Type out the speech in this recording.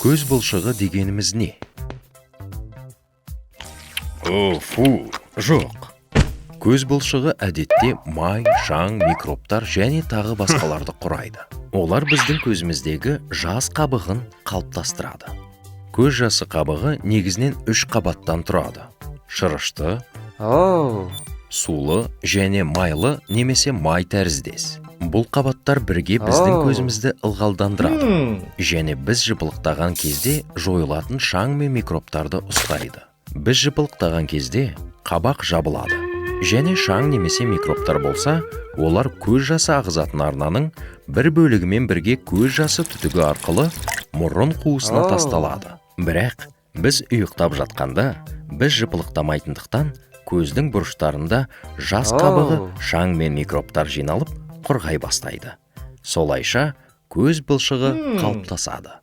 Көз бұлшығы дегеніміз не? Жоқ. Көз бұлшығы әдетте май, шаң, микробтар және тағы басқаларды құрайды. Олар біздің көзіміздегі жас қабығын қалыптастырады. Көз жасы қабығы негізінен 3 қабаттан тұрады. Шырышты, сулы және майлы немесе май тәріздес. Бұл қабаттар бірге біздің көзімізді ылғалдандырады және біз жыпылықтаған кезде жойылатын шаң мен микробтарды ұстайды. Біз жыпылықтаған кезде қабақ жабылады және шаң немесе микробтар болса, олар көз жасы ағызатын арнаның бір бөлігімен бірге көз жасы түтігі арқылы мұрын қуысына тасталады. Бірақ біз ұйықтап жатқанда біз жыпылықтамайтындықтан көздің бұрыштарында жас қабығы шаң мен микробтар жиналып құрғай бастайды. Солайша көз бұлшығы қалыптасады.